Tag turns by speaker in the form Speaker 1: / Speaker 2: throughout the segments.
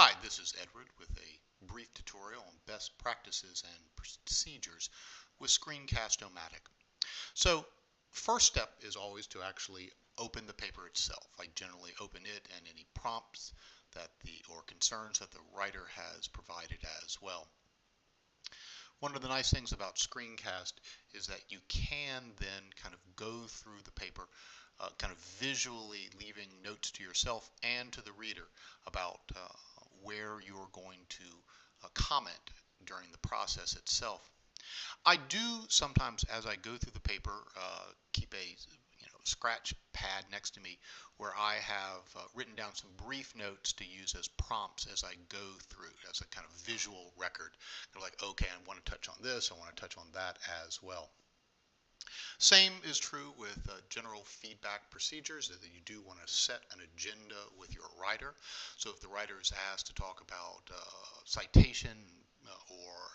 Speaker 1: Hi, this is Edward with a brief tutorial on best practices and procedures with Screencast-O-Matic. So, first step is always to actually open the paper itself. I generally open it and any prompts or concerns that the writer has provided as well. One of the nice things about Screencast is that you can then kind of go through the paper kind of visually leaving notes to yourself and to the reader about where you're going to comment during the process itself. I do sometimes, as I go through the paper, keep a scratch pad next to me where I have written down some brief notes to use as prompts as I go through, as a kind of visual record. They're like, okay, I want to touch on this, I want to touch on that as well. Same is true with general feedback procedures, that you do want to set an agenda with your writer. So if the writer is asked to talk about citation or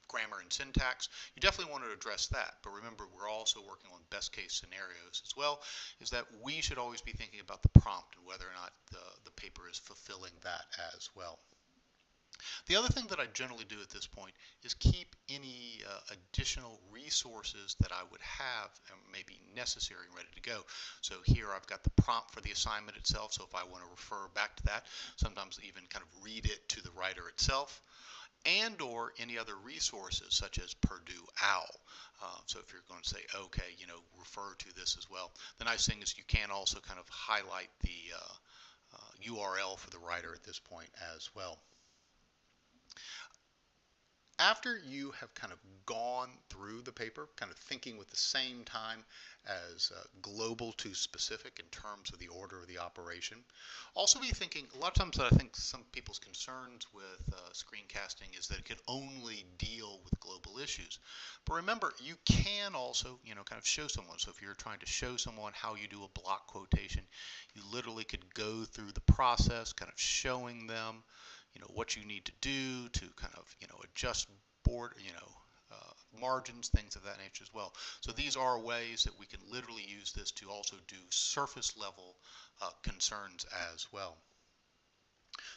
Speaker 1: grammar and syntax, you definitely want to address that. But remember, we're also working on best case scenarios as well, is that we should always be thinking about the prompt and whether or not the paper is fulfilling that as well. The other thing that I generally do at this point is keep any additional resources that I would have may be necessary and ready to go. So here I've got the prompt for the assignment itself, so if I want to refer back to that, sometimes even kind of read it to the writer itself, and or any other resources such as Purdue OWL. So if you're going to say, okay, refer to this as well. The nice thing is you can also kind of highlight the URL for the writer at this point as well. After you have kind of gone through the paper, kind of thinking with the same time as global to specific in terms of the order of the operation, also be thinking, a lot of times that I think some people's concerns with screencasting is that it can only deal with global issues. But remember, you can also, kind of show someone. So if you're trying to show someone how you do a block quotation, you literally could go through the process, kind of showing them what you need to do to kind of, adjust board, margins, things of that nature as well. So these are ways that we can literally use this to also do surface level concerns as well.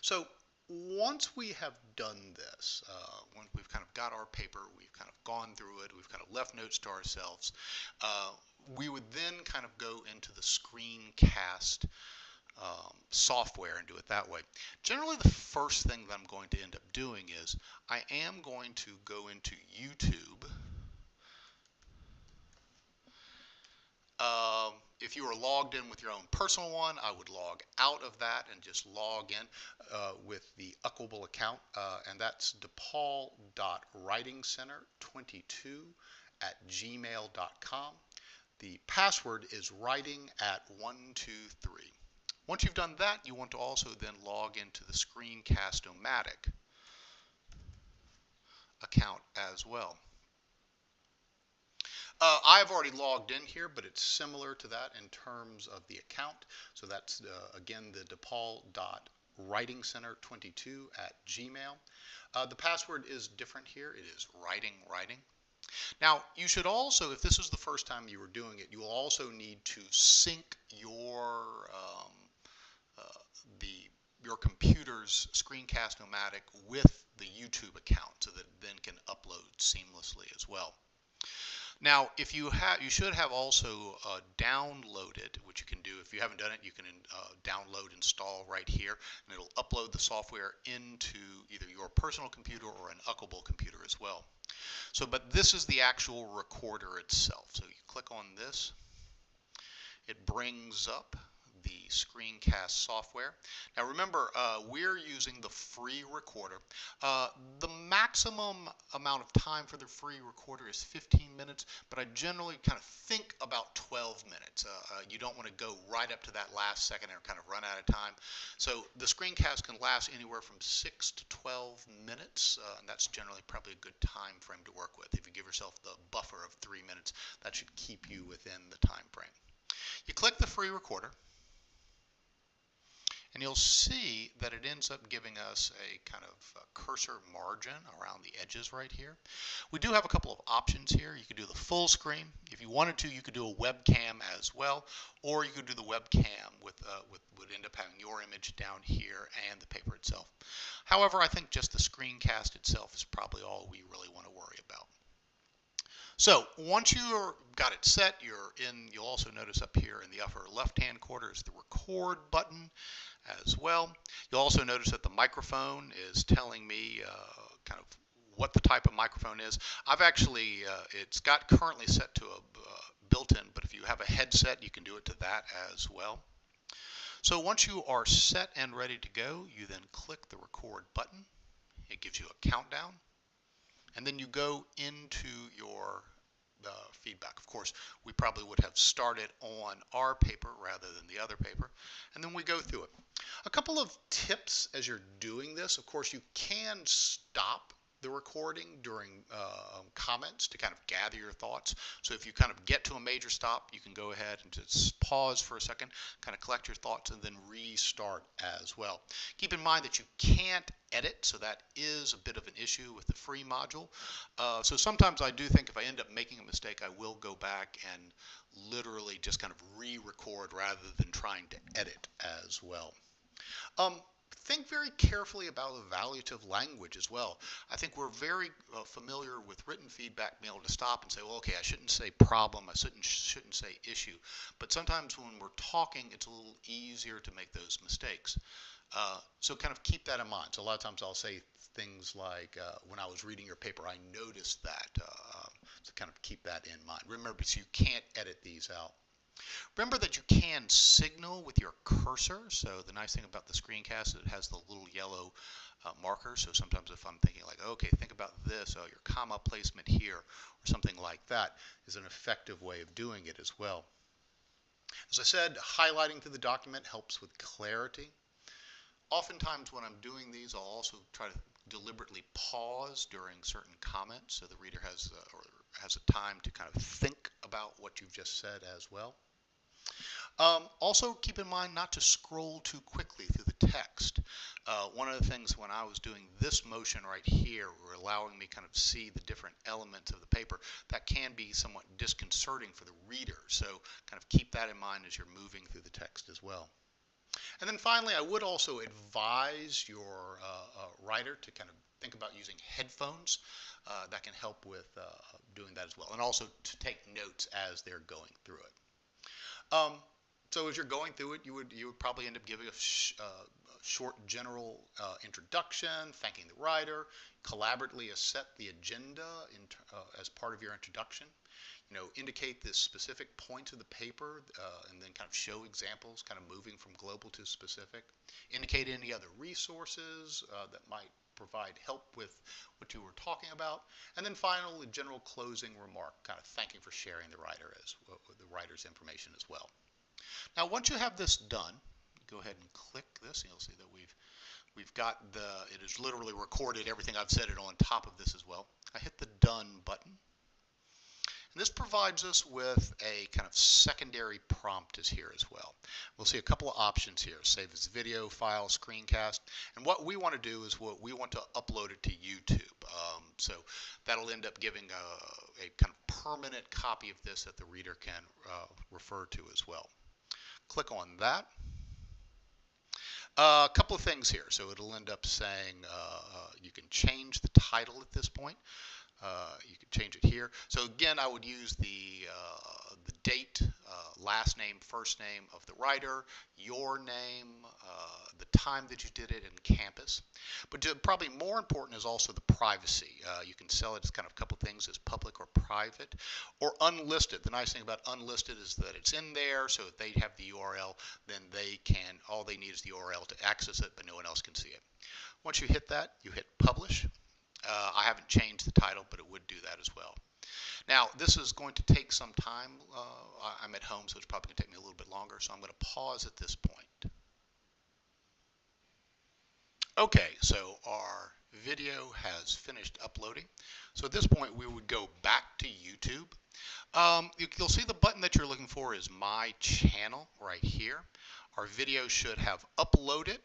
Speaker 1: So once we have done this, once we've kind of got our paper, we've kind of gone through it, we've kind of left notes to ourselves, we would then kind of go into the screencast software and do it that way. Generally, the first thing that I'm going to end up doing is I am going to go into YouTube. If you are logged in with your own personal one, I would log out of that and just log in with the Uckable account, and that's depauldwritingcenter22@gmail.com. The password is writing@123. Once you've done that, you want to also then log into the Screencast-O-Matic account as well. I've already logged in here, but it's similar to that in terms of the account. So that's, again, the depauldwritingcenter22@gmail. The password is different here. It is writing. Now, you should also, if this is the first time you were doing it, you will also need to sync your computer's Screencast-O-Matic with the YouTube account so that it then can upload seamlessly as well. Now, if you should have also downloaded, which you can do. If you haven't done it, you can download, install right here, and it'll upload the software into either your personal computer or an Uckable computer as well. So, but this is the actual recorder itself. So you click on this, it brings up the Screencast software. Now remember, we're using the free recorder. The maximum amount of time for the free recorder is 15 minutes, but I generally kind of think about 12 minutes. You don't want to go right up to that last second and kind of run out of time. So the Screencast can last anywhere from 6 to 12 minutes, and that's generally probably a good time frame to work with. If you give yourself the buffer of 3 minutes, that should keep you within the time frame. You click the free recorder, And you'll see that it ends up giving us a kind of cursor margin around the edges right here. We do have a couple of options here. You could do the full screen. If you wanted to, you could do a webcam as well, or you could do the webcam would end up having your image down here and the paper itself. However, I think just the screencast itself is probably all we really want to worry about. So once you've got it set, you'll also notice up here in the upper left-hand corner is the record button as well. You'll also notice that the microphone is telling me kind of what the type of microphone is. I've actually, it's got currently set to a built-in, but if you have a headset, you can do it to that as well. So once you are set and ready to go, you then click the record button. It gives you a countdown. And then you go into your feedback. Of course, we probably would have started on our paper rather than the other paper. And then we go through it. A couple of tips as you're doing this. Of course, you can stop the recording during comments to kind of gather your thoughts. So if you kind of get to a major stop, you can go ahead and just pause for a second, kind of collect your thoughts, and then restart as well. Keep in mind that you can't edit, so that is a bit of an issue with the free module. So sometimes I do think if I end up making a mistake, I will go back and literally just kind of re-record rather than trying to edit as well. Think very carefully about evaluative language as well. I think we're very familiar with written feedback, being able to stop and say, well, okay, I shouldn't say problem, I shouldn't say issue. But sometimes when we're talking, it's a little easier to make those mistakes. So kind of keep that in mind. So a lot of times I'll say things like, when I was reading your paper, I noticed that. So kind of keep that in mind. Remember, so you can't edit these out. Remember that you can signal with your cursor. So the nice thing about the screencast is it has the little yellow marker. So sometimes if I'm thinking like, okay, think about this, your comma placement here, or something like that is an effective way of doing it as well. As I said, highlighting through the document helps with clarity. Oftentimes when I'm doing these, I'll also try to deliberately pause during certain comments so the reader has a time to kind of think about what you've just said as well. Also keep in mind not to scroll too quickly through the text. One of the things when I was doing this motion right here, we're allowing me kind of see the different elements of the paper, that can be somewhat disconcerting for the reader. So kind of keep that in mind as you're moving through the text as well. And then finally, I would also advise your writer to kind of think about using headphones. That can help with doing that as well. And also to take notes as they're going through it. So as you're going through it, you would probably end up giving a short general introduction, thanking the writer, collaboratively set the agenda as part of your introduction. You know, indicate the specific points of the paper and then kind of show examples, kind of moving from global to specific. Indicate any other resources that might provide help with what you were talking about. And then finally, a general closing remark, kind of thanking for sharing the writer's information as well. Now, once you have this done, go ahead and click this, and you'll see that we've got it is literally recorded everything I've said it on top of this as well. I hit the done button. And this provides us with a kind of secondary prompt is here as well. We'll see a couple of options here. Save as video, file, screencast. And what we want to do is we want to upload it to YouTube. So that'll end up giving a kind of permanent copy of this that the reader can refer to as well. Click on that. A couple of things here. So it'll end up saying you can change the title at this point. You can change it here. So again, I would use the date, last name, first name of the writer, your name, the time that you did it, and campus. But probably more important is also the privacy. You can sell it as kind of a couple things as public or private or unlisted. The nice thing about unlisted is that it's in there, so if they have the URL, then all they need is the URL to access it, but no one else can see it. Once you hit that, you hit publish. I haven't changed the title, but it would do that as well. Now, this is going to take some time. I'm at home, so it's probably going to take me a little bit longer, so I'm going to pause at this point. Okay, so our video has finished uploading. So at this point, we would go back to YouTube. You'll see the button that you're looking for is My Channel right here. Our video should have uploaded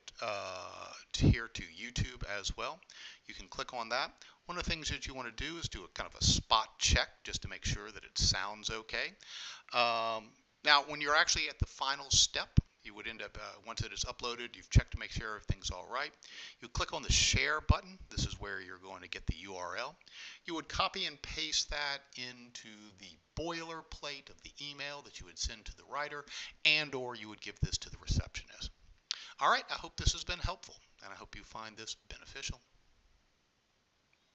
Speaker 1: here to YouTube as well. You can click on that. One of the things that you want to do is do a kind of a spot check just to make sure that it sounds okay. Now, when you're actually at the final step, you would end up, once it is uploaded, you've checked to make sure everything's all right. You click on the share button. This is where you're going to get the URL. You would copy and paste that into the boilerplate of the email that you would send to the writer, and or you would give this to the receptionist. All right, I hope this has been helpful, and I hope you find this beneficial.